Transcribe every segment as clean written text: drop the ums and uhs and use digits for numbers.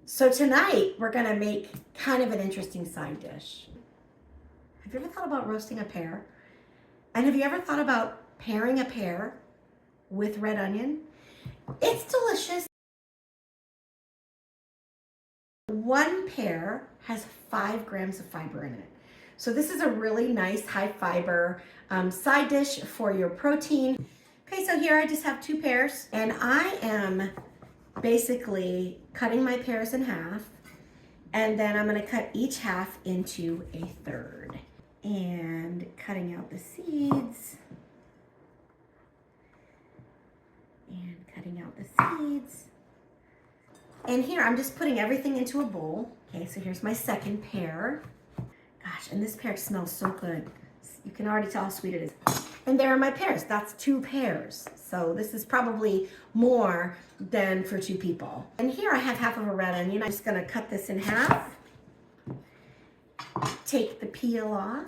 So tonight we're gonna make kind of an interesting side dish. Have you ever thought about roasting a pear? And have you ever thought about pairing a pear with red onion? It's delicious. One pear has 5 grams of fiber in it. So this is a really nice high fiber side dish for your protein. Okay, so here I just have 2 pears and I am basically cutting my pears in half, and then I'm going to cut each half into a third and cutting out the seeds and cutting out the seeds. And here I'm just putting everything into a bowl. Okay, so here's my second pear. Gosh, and this pear smells so good. You can already tell how sweet it is. And there are my pears. That's 2 pears. So this is probably more than for 2 people. And here I have half of a red onion. I'm just gonna cut this in half. Take the peel off.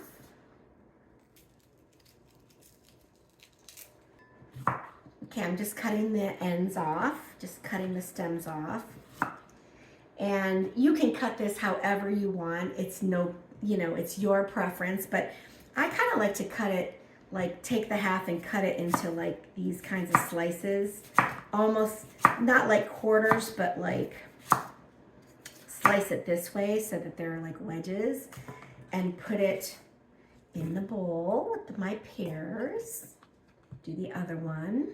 Okay, I'm just cutting the ends off, just cutting the stems off. And you can cut this however you want. It's it's your preference, but I kind of like to cut it, like take the half and cut it into like these kinds of slices. Almost not like quarters, but like slice it this way so that they're like wedges, and put it in the bowl with my pears. Do the other one.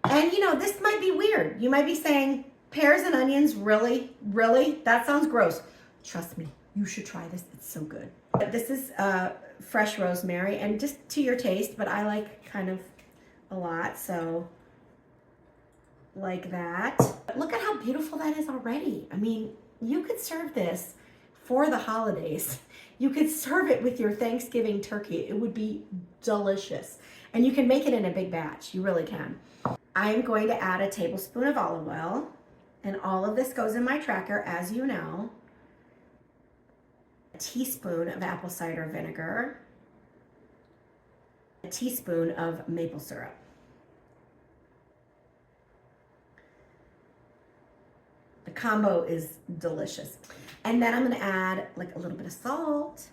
And this might be weird. You might be saying, pears and onions, really? Really? That sounds gross. Trust me, you should try this. It's so good. But this is fresh rosemary, and just to your taste, but I like kind of a lot, so like that. But look at how beautiful that is already. I mean, you could serve this for the holidays. You could serve it with your Thanksgiving turkey. It would be delicious. And you can make it in a big batch. You really can. I'm going to add a tablespoon of olive oil, and all of this goes in my tracker, as you know. A teaspoon of apple cider vinegar, a teaspoon of maple syrup. The combo is delicious. And then I'm going to add like a little bit of salt.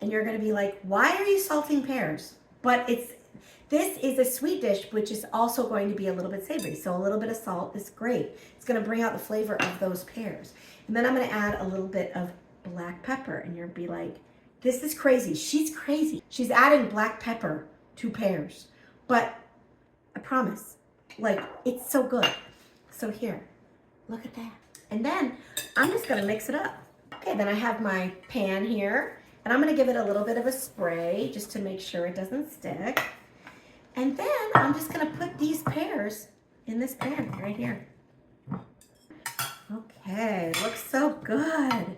And you're going to be like, why are you salting pears? But this is a sweet dish, which is also going to be a little bit savory. So a little bit of salt is great. It's going to bring out the flavor of those pears. And then I'm going to add a little bit of black pepper. And you'll be like, this is crazy. She's crazy. She's adding black pepper to pears. But I promise, like, it's so good. So here, look at that. And then I'm just going to mix it up. Okay, then I have my pan here. And I'm going to give it a little bit of a spray just to make sure it doesn't stick. And then I'm just going to put these pears in this pan right here. Okay, looks so good.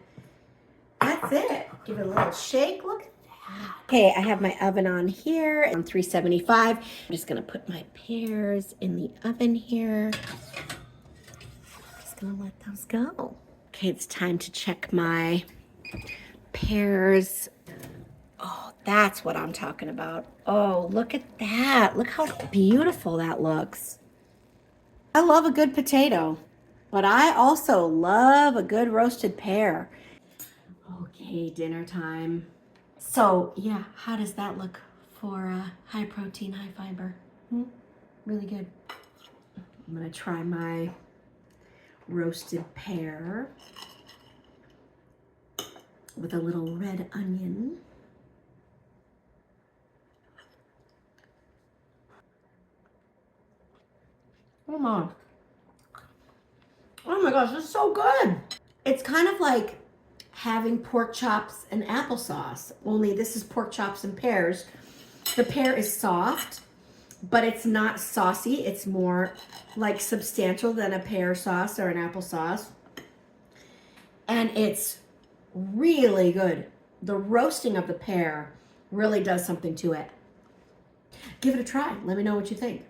That's it. Give it a little shake. Look at that. Okay, I have my oven on here on 375. I'm just going to put my pears in the oven here. I'm just going to let those go. Okay, it's time to check my pears. Oh, that's what I'm talking about. Oh, look at that. Look how beautiful that looks. I love a good potato, but I also love a good roasted pear. Okay, dinner time. So, yeah, how does that look for high protein, high fiber? Really good. I'm going to try my roasted pear with a little red onion. Oh my gosh, this is so good. It's kind of like having pork chops and applesauce, only this is pork chops and pears. The pear is soft, but it's not saucy. It's more like substantial than a pear sauce or an applesauce. And it's really good. The roasting of the pear really does something to it. Give it a try. Let me know what you think.